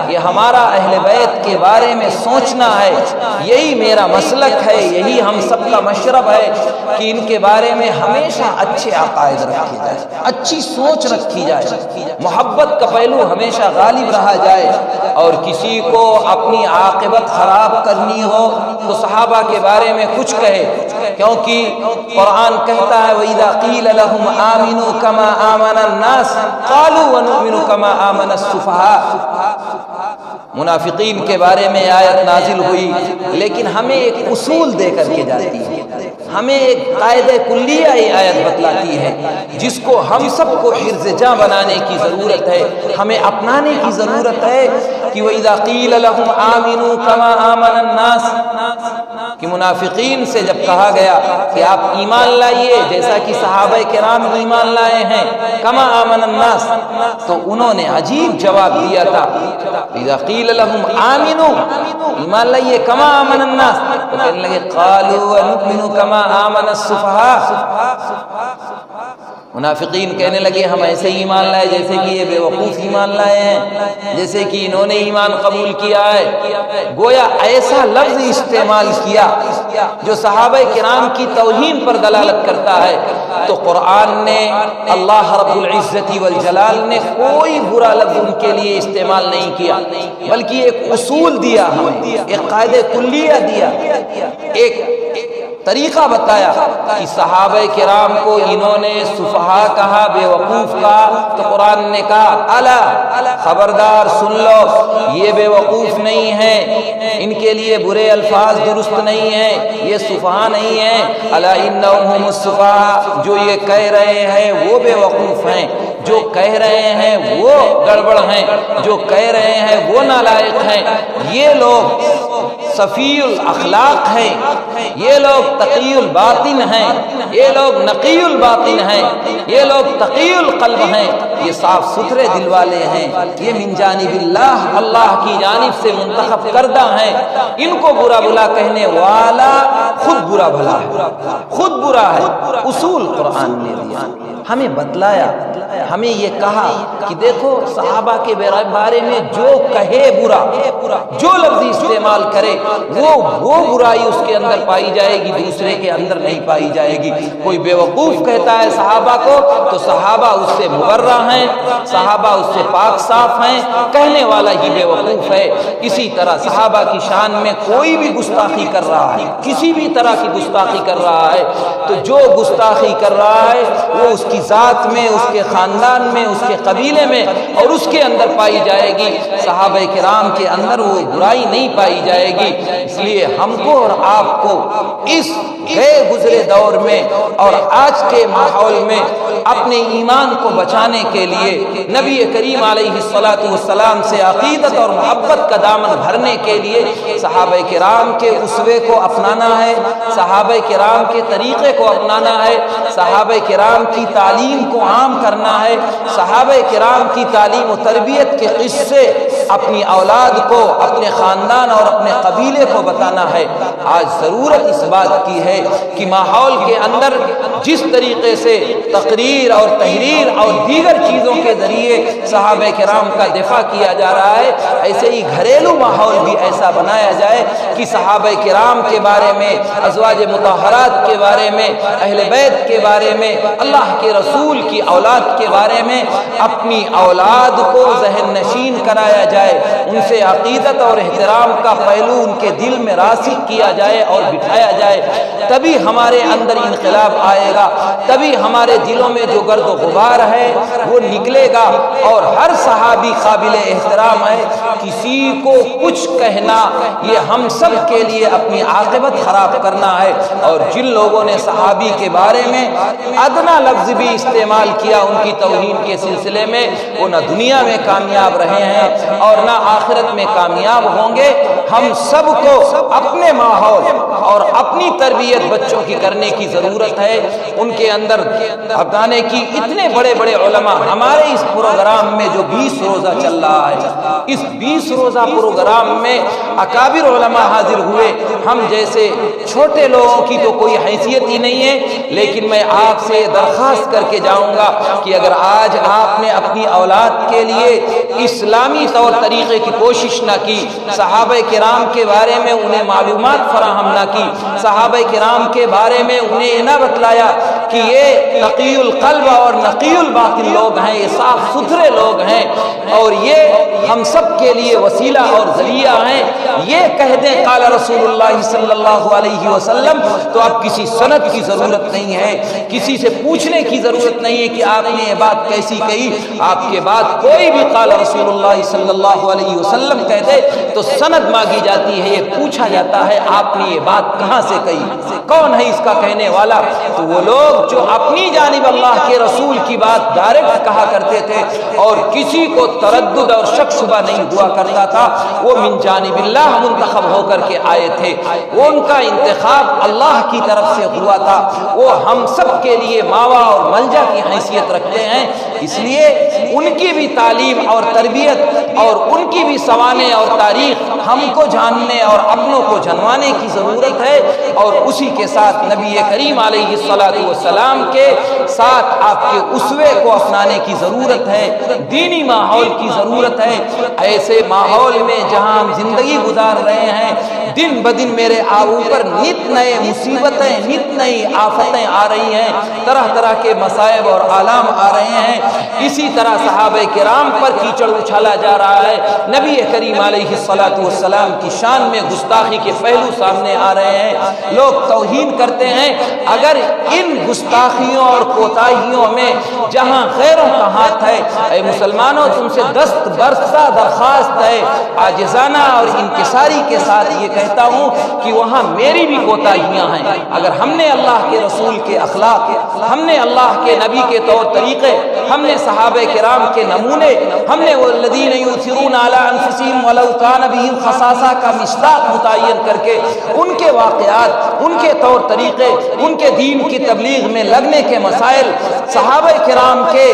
یہ ہمارا اہل بیت کے بارے میں سوچنا ہے، یہی میرا مسلک ہے، یہی ہم سب کا مشرب ہے کہ ان کے بارے میں ہمیشہ اچھے عقائد رکھے جائے، اچھی سوچ رکھی جائے، محبت کا پہلو ہمیشہ غالب رہا جائے، اور کسی کو اپنی عاقبت خراب کرنی ہو تو صحابہ کے بارے میں کچھ کہے، کیونکہ قرآن کہتا ہے وَإِذَا قِيلَ لَهُمْ آمِنُوا كَمَا آمَنَ النَّاسُ قَالُوا وَنُؤْمِنُ كَمَا آمَنَ السُّفَهَاءُ۔ منافقین کے بارے میں آیت نازل ہوئی، لیکن ہمیں ایک اصول دے کر کے جاتی ہے، ہمیں ایک قاعدہ کلیہ یہ آیت بتلاتی ہے جس کو ہم سب کو حرز جاں بنانے کی ضرورت ہے، ہمیں اپنانے کی ضرورت ہے کہ وَإِذَا قِيلَ لَهُمْ آمِنُوا كَمَا آمَنَ النَّاسُ، کہ منافقین سے جب کہا گیا کہ آپ ایمان لائیے جیسا کہ صحابہ کرام ایمان لائے ہیں، کما آمن الناس، تو انہوں نے عجیب جواب دیا تھا، اذا قیل لهم آمنوا، ایمان لائیے کما آمن الناس، تو کہنے لگے قالوا ونؤمن کما آمن السفہاء۔ منافقین کہنے لگے ہم ایسے ہی ایمان لائے جیسے کہ یہ بے وقوف ایمان لائے ہیں، جیسے کہ انہوں نے ایمان قبول کیا ہے۔ گویا ایسا لفظ استعمال کیا جو صحابہ کرام کی توہین پر دلالت کرتا ہے، تو قرآن نے، اللہ رب العزت والجلال نے کوئی برا لفظ ان کے لیے استعمال نہیں کیا، بلکہ ایک اصول دیا، ہمیں ایک قاعدہ کلیہ دیا، ایک طریقہ بتایا کہ صحابہ کرام کو انہوں نے سفہاء کہا، بے وقوف کہا، تو قرآن نے کہا الا، خبردار سن لو، یہ بے وقوف نہیں ہیں، ان کے لیے برے الفاظ درست نہیں ہیں، یہ سفہاء نہیں ہیں، الا انہم هم السفہاء، جو یہ کہہ رہے ہیں وہ بے وقوف ہیں، جو کہہ رہے ہیں وہ گڑبڑ ہیں، جو کہہ رہے ہیں وہ نالائق ہیں، یہ لوگ صفی الاخلاق ہیں، یہ لوگ تقی الباطن ہیں، یہ لوگ نقی الباطن ہیں، یہ لوگ تقی القلب ہیں، یہ صاف ستھرے دل والے ہیں، یہ من جانب اللہ، اللہ کی جانب سے منتخب کردہ ہیں، ان کو برا بھلا کہنے والا خود برا بھلا ہے، خود برا ہے۔ اصول قرآن نے دیا، ہمیں بتلایا، ہمیں یہ کہا کہ دیکھو صحابہ کے بارے میں جو کہے برا، جو لفظ استعمال کرے وہ برائی اس کے اندر پائی جائے گی، دوسرے کے اندر نہیں پائی جائے گی۔ کوئی بے وقوف کہتا ہے صحابہ کو تو صحابہ اس سے مبرہ ہیں، صحابہ اس سے پاک صاف ہیں، کہنے والا ہی بے وقوف ہے۔ اسی طرح صحابہ کی شان میں کوئی بھی گستاخی کر رہا ہے، کسی بھی طرح کی گستاخی کر رہا ہے، تو جو گستاخی کر رہا ہے وہ اس کی ذات میں، اس کے خاندان میں، اس کے قبیلے میں اور اس کے اندر پائی جائے گی، صحابہ کرام کے اندر وہ برائی نہیں پائی جائے گی۔ اس لیے ہم کو اور آپ کو اس گئے گزرے دور میں اور آج کے ماحول میں اپنے ایمان کو بچانے کے لیے نبی کریم علیہ الصلوۃ والسلام سے عقیدت اور محبت کا دامن بھرنے کے لیے صحابہ کرام کے اسوے کو اپنانا ہے، صحابہ کرام کے طریقے کو اپنانا ہے، صحابہ کرام کی تعلیم کو عام کرنا ہے، صحابہ کرام کی تعلیم و تربیت کے قصے اپنی اولاد کو، اپنے خاندان اور اپنے قبیلے کو بتانا ہے، آج ضرورت اس بات کی ہے کہ ماحول کے اندر جس طریقے سے تقریر اور تحریر اور دیگر چیزوں کے ذریعے صحابہ کرام کا دفاع کیا جا رہا ہے، ایسے ہی گھریلو ماحول بھی ایسا بنایا جائے کہ صحابہ کرام کے بارے میں، ازواج مطہرات کے بارے میں، اہل بیت کے بارے میں، اللہ کے رسول کی اولاد کے بارے میں اپنی اولاد کو ذہن نشین کرایا جائے، ان سے عقیدت اور احترام کا پہلو ان کے دل میں راسخ کیا جائے اور بٹھایا جائے، تبھی ہمارے اندر انقلاب آئے گا، تبھی ہمارے دلوں میں جو گرد و غبار ہے وہ نکلے گا، اور ہر صحابی قابل احترام ہے، کسی کو کچھ کہنا یہ ہم سب کے لیے اپنی عاقبت خراب کرنا ہے۔ اور جن لوگوں نے صحابی کے بارے میں ادنا لفظ بھی استعمال کیا ان کی توہین کے سلسلے میں، وہ نہ دنیا میں کامیاب رہے ہیں اور نہ آخرت میں کامیاب ہوں گے۔ ہم سب کو اپنے ماحول اور اپنی تربیت بچوں کی کرنے کی ضرورت ہے، ان کے اندر ابدانے کی۔ اتنے بڑے بڑے علماء ہمارے اس پروگرام میں جو 20 روزہ چل رہا ہے، اس 20 روزہ پروگرام میں اکابر علماء حاضر ہوئے، ہم جیسے چھوٹے لوگوں کی تو کوئی حیثیت ہی نہیں ہے، لیکن میں آپ سے درخواست کر کے جاؤں گا کہ اگر آج آپ نے اپنی اولاد کے لیے اسلامی طور طریقے کی کوشش نہ کی، صحابہ کرام کے بارے میں انہیں معلومات فراہم نہ کی، صحابہ کرام کے بارے میں انہیں نہ بتلایا کہ یہ نقی القلب اور نقی الباطن لوگ ہیں، یہ صاف ستھرے لوگ ہیں اور یہ ہم سب کے لیے وسیلہ اور ذریعہ ہیں، یہ کہہ دیں قال رسول اللہ صلی اللہ علیہ وسلم، تو اب کسی سند کی ضرورت نہیں ہے، کسی سے پوچھنے کی ضرورت نہیں ہے کہ آپ نے یہ بات کیسی کہی۔ آپ کے بعد کوئی بھی قال رسول اللہ صلی اللہ علیہ وسلم کہہ دے تو سند مانگی جاتی ہے، یہ پوچھا جاتا ہے آپ نے یہ بات کہاں سے کہی، کون ہے اس کا کہنے والا؟ تو وہ لوگ جو اپنی جانب اللہ کے رسول کی بات ڈائریکٹ کہا کرتے تھے اور کسی کو تردد اور شک شبہ نہیں ہوا کرتا تھا، وہ من جانب اللہ منتخب ہو کر کے آئے تھے، وہ ان کا انتخاب اللہ کی طرف سے ہوا تھا، وہ ہم سب کے لیے ماوا اور ملجا کی حیثیت رکھتے ہیں، اس لیے ان کی بھی تعلیم اور تربیت اور ان کی بھی سوانح اور تاریخ ہم کو جاننے اور اپنوں کو جنوانے کی ضرورت ہے، اور اسی کے ساتھ نبی کریم علیہ الصلوۃ والسلام کے ساتھ آپ کے اسوے کو اپنانے کی ضرورت ہے، دینی ماحول کی ضرورت ہے۔ ایسے ماحول میں جہاں ہم زندگی گزار رہے ہیں، دن بدن میرے اوپر نت نئے مصیبتیں، نت نئی آفتیں آ رہی ہیں، طرح طرح کے مصائب اور آلام آ رہے ہیں، اسی طرح صحابہ کرام پر کیچڑ اچھالا جا رہا ہے، نبی کریم علیہ الصلوۃ والسلام کی شان میں گستاخی کے پہلو سامنے آ رہے ہیں، لوگ توہین کرتے ہیں۔ اگر ان گستاخیوں اور کوتاہیوں میں جہاں غیروں کا ہاتھ ہے، اے مسلمانوں تم سے دست برسہ درخواست ہے، عاجزانہ اور انکساری کے ساتھ یہ کہتا ہوں کہ وہاں میری بھی کوتاہیاں ہیں۔ اگر ہم نے اللہ کے رسول کے اخلاق، ہم نے اللہ کے نبی کے طور طریقے، ہم نے صحابہ کرام کے نمونے، ہم نے والذین یؤثرون علی انفسہم ولو کان بہم خصاصہ کا مصداق متعین کر کے ان کے واقعات، ان کے طور طریقے، ان کے دین کی تبلیغ میں لگنے کے مسائل، صحابہ کرام کے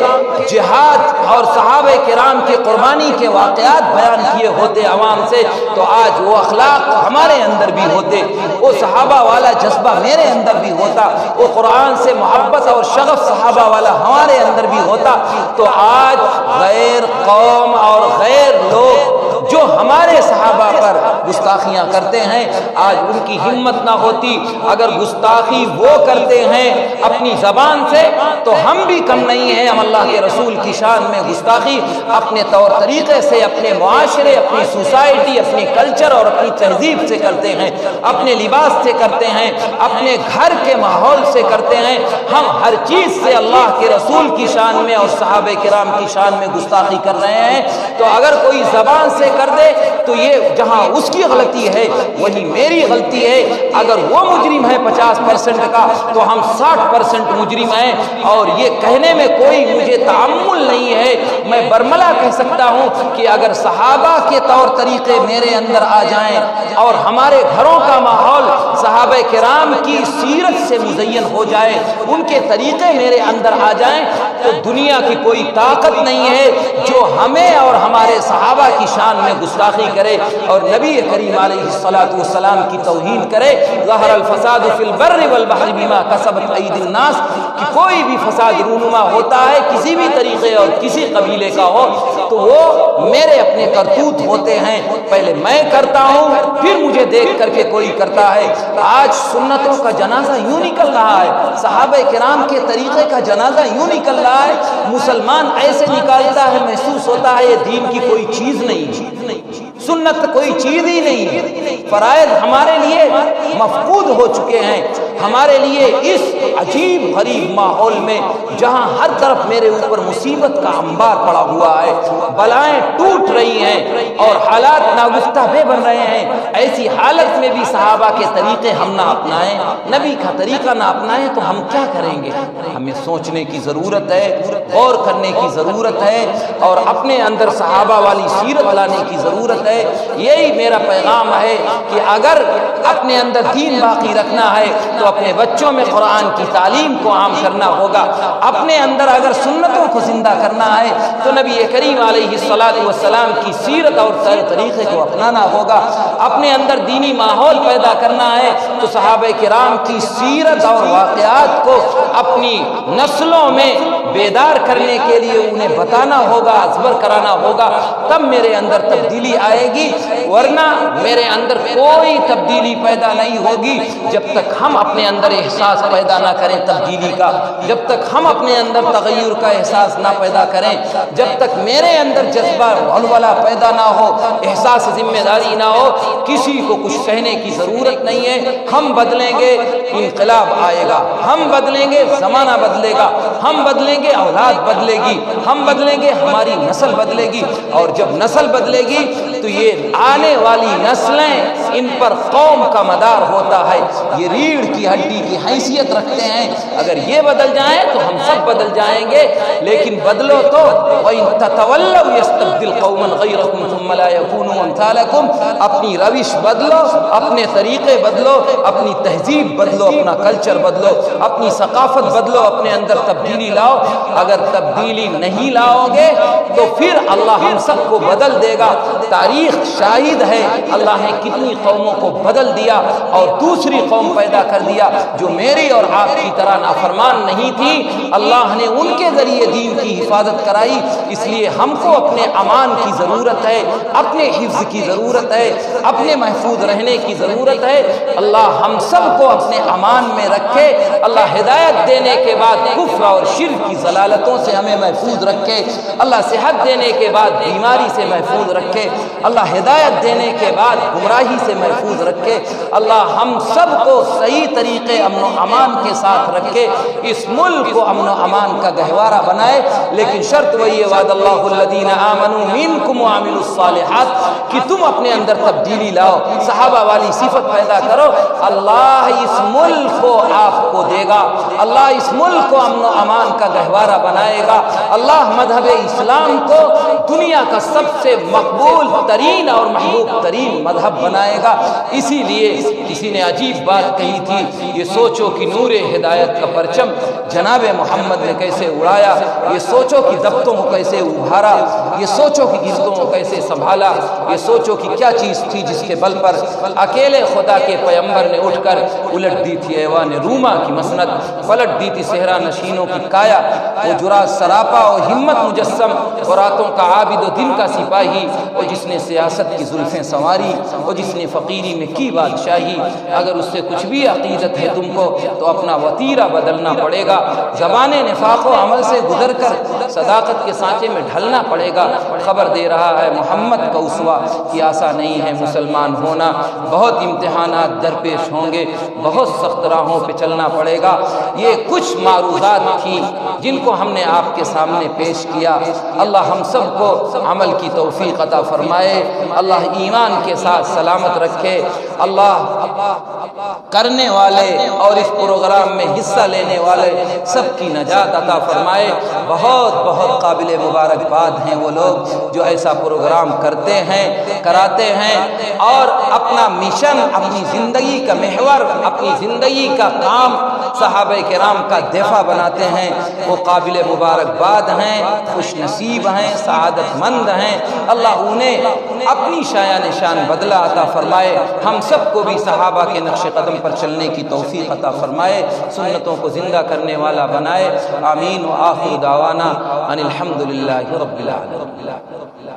جہاد اور صحابہ کرام کے قربانی کے واقعات بیان کیے ہوتے عوام سے، تو آج وہ اخلاق ہمارے اندر بھی ہوتے، وہ صحابہ والا جذبہ میرے اندر بھی ہوتا، وہ قرآن سے محبت اور شغف صحابہ والا ہمارے اندر بھی ہوتا، تو آج غیر قوم اور غیر لوگ جو ہمارے صحابہ پر گستاخیاں کرتے ہیں، آج ان کی ہمت نہ ہوتی۔ اگر گستاخی وہ کرتے ہیں اپنی زبان سے تو ہم بھی کم نہیں ہیں، ہم اللہ کے رسول کی شان میں گستاخی اپنے طور طریقے سے، اپنے معاشرے، اپنی سوسائٹی، اپنی کلچر اور اپنی تہذیب سے کرتے ہیں، اپنے لباس سے کرتے ہیں، اپنے گھر کے ماحول سے کرتے ہیں، ہم ہر چیز سے اللہ کے رسول کی شان میں اور صحابہ کرام کی شان میں گستاخی کر رہے ہیں۔ تو اگر کوئی زبان سے کر دے تو یہ جہاں اس کی غلطی ہے وہی میری غلطی ہے، اگر وہ مجرم ہے 50% کا تو ہم 60% مجرم ہیں، اور یہ کہنے میں کوئی مجھے تعمل نہیں ہے، میں برملا کہہ سکتا ہوں کہ اگر صحابہ کے طور طریقے میرے اندر آ جائیں اور ہمارے گھروں کا ماحول صحابہ کرام کی سیرت سے مزین ہو جائے، ان کے طریقے میرے اندر آ جائیں، تو دنیا کی کوئی طاقت نہیں ہے جو ہمیں اور ہمارے صحابہ کی شان میں گستاخی کرے اور نبی کریم علیہ الصلوۃ والسلام کی توہین کرے۔ ظہر الفساد فی البر والبحر بما کسبت ایدی الناس، کہ کوئی بھی فساد رونما ہوتا ہے کسی بھی طریقے اور کسی قبیلے کا ہو تو وہ میرے اپنے کرتوت ہوتے ہیں، پہلے میں کرتا ہوں پھر مجھے دیکھ کر کے کوئی کرتا ہے۔ آج سنتوں کا جنازہ یوں نکل رہا ہے، صحابہ کرام کے طریقے کا جنازہ یوں نکل رہا ہے، مسلمان ایسے نکالتا ہے محسوس ہوتا ہے یہ دین کی کوئی چیز نہیں، سنت کوئی چیز ہی نہیں، فرائض ہمارے لیے مفقود ہو چکے ہیں۔ ہمارے لیے اس عجیب غریب ماحول میں جہاں ہر طرف میرے اوپر مصیبت کا انبار پڑا ہوا ہے، بلائیں ٹوٹ رہی ہیں اور حالات ناگفتہ بے بن رہے ہیں، ایسی حالت میں بھی صحابہ کے طریقے ہم نہ اپنائیں، نبی کا طریقہ نہ اپنائیں تو ہم کیا کریں گے؟ ہمیں سوچنے کی ضرورت ہے، غور کرنے کی ضرورت ہے اور اپنے اندر صحابہ والی سیرت لانے کی ضرورت ہے۔ یہی میرا پیغام ہے کہ اگر اپنے اندر دین باقی رکھنا ہے تو اپنے بچوں میں قرآن کی تعلیم کو عام کرنا ہوگا، اپنے اندر اگر سنتوں کو زندہ کرنا ہے تو نبی کریم علیہ الصلوۃ والسلام کی سیرت اور طریقے کو اپنانا ہوگا، اپنے اندر دینی ماحول پیدا کرنا ہے تو صحابہ کرام کی سیرت اور واقعات کو اپنی نسلوں میں بیدار کرنے کے لیے انہیں بتانا ہوگا، ازبر کرانا ہوگا، تب میرے اندر تبدیلی آئے گی، ورنہ میرے اندر کوئی تبدیلی پیدا نہیں ہوگی جب تک ہم اپنے اندر احساس پیدا نہ کریں تبدیلی کا، جب تک ہم اپنے اندر تغیر کا احساس نہ پیدا کریں، جب تک میرے اندر جذبہ ولولہ پیدا نہ ہو، احساس ذمہ داری نہ ہو، کسی کو کچھ کہنے کی ضرورت نہیں ہے۔ ہم بدلیں گے انقلاب آئے گا، ہم بدلیں گے زمانہ بدلے گا، ہم بدلیں گے اولاد بدلے گی، ہم بدلیں گے ہماری نسل بدلے گی، اور جب نسل بدلے گی تو یہ آنے والی نسلیں ان پر قوم کا مدار ہوتا ہے، یہ ریڑھ کی ہڈی کی حیثیت رکھتے ہیں، اگر یہ بدل جائیں تو ہم سب بدل جائیں گے، لیکن بدلو تو وَإِن تَتَوَلَّوْا يَسْتَبْدِلْ قَوْمًا غَيْرَكُمْ ثُمَّ لَا يَكُونُوا أَمْثَالَكُمْ۔ اپنی روش بدلو، اپنے طریقے بدلو، اپنی تہذیب بدلو، اپنا کلچر بدلو، اپنی ثقافت بدلو، اپنے اندر تبدیلی لاؤ۔ اگر تبدیلی نہیں لاؤ گے تو پھر اللہ ہم سب کو بدل دے گا۔ تاریخ شاہد ہے اللہ نے کتنی قوموں کو بدل دیا اور دوسری قوم پیدا کر دیا جو میری اور آپ کی طرح نافرمان نہیں تھی، اللہ نے ان کے ذریعے دین کی حفاظت کرائی۔ اس لیے ہم کو اپنے امان کی ضرورت ہے، اپنے حفظ کی ضرورت ہے، اپنے محفوظ رہنے کی ضرورت ہے۔ اللہ ہم سب کو اپنے امان میں رکھے، اللہ ہدایت دینے کے بعد کفر اور شرک کی ضلالتوں سے ہمیں محفوظ رکھے، اللہ صحت دینے کے بعد بیماری سے محفوظ رکھے، اللہ ہدایت دینے کے بعد گمراہی سے محفوظ رکھے، اللہ ہم سب کو صحیح طریقے امن و امان کے ساتھ رکھے، اس ملک کو امن و امان کا گہوارہ بنائے۔ لیکن شرط وہی ہے وعد اللہ الذین آمنوا منکم وعملوا الصالحات، کہ تم اپنے اندر تبدیلی لاؤ، صحابہ والی صفت پیدا کرو، اللہ اس ملک کو آپ کو دے گا، اللہ اس ملک کو امن و امان کا گہوارہ بنائے گا، اللہ مذہب اسلام کو دنیا کا سب سے مقبول ترین اور محبوب ترین مذہب بنائے گا۔ اسی لیے کسی نے عجیب بات کہی تھی، یہ سوچو کہ نور ہدایت کا پرچم جناب محمد نے کیسے اڑایا، یہ سوچو کہ ضبطوں کو کیسے ابھارا، یہ سوچو کہ گردوں کو کیسے سنبھالا، یہ سوچو کہ کیا چیز تھی جس کے بل پر اکیلے خدا کے پیغمبر نے اٹھ کر الٹ دی تھی ایوان روما کی مسند، پلٹ دی تھی صحرا نشینوں کی کایا، وہ جرا سراپا اور ہمت مجسم اور راتوں کا عابد و دن کا سپاہی، وہ جس نے سیاست کی زلفیں سنواری، وہ جس نے فقیری میں کی بادشاہی۔ اگر اس سے کچھ بھی عقیدت ہے تم کو تو اپنا وتیرہ بدلنا پڑے گا، زبان نفاق و عمل سے گزر کر صداقت کے سانچے میں ڈھلنا پڑے گا۔ خبر دے رہا ہے محمد کا اسوہ کہ آسا نہیں ہے مسلمان ہونا، بہت امتحانات درپیش ہوں گے، بہت سخت راہوں پہ چلنا پڑے گا۔ یہ کچھ معروضات تھیں جن کو ہم نے آپ کے سامنے پیش کیا۔ اللہ ہم سب کو عمل کی توفیق عطا فرمائے، اللہ ایمان کے ساتھ سلامت رکھے، اللہ کرنے والے اور اس پروگرام میں حصہ لینے والے سب کی نجات عطا فرمائے۔ بہت بہت قابل مبارکباد ہیں وہ لوگ جو ایسا پروگرام کرتے ہیں، کراتے ہیں اور اپنا مشن، اپنی زندگی کا محور، اپنی زندگی کا کام صحابہ کرام کا دفاع بناتے ہیں، وہ قابل مبارکباد ہیں، خوش نصیب ہیں، سعادت مند ہیں۔ اللہ انہیں اپنی شایع نشان بدلہ عطا فرمائے، ہم سب کو بھی صحابہ کے نقش قدم پر چلنے کی توفیق عطا فرمائے، سنتوں کو زندہ کرنے والا بنائے۔ آمین۔ وآخر دعوانا ان الحمد للہ رب العالمین۔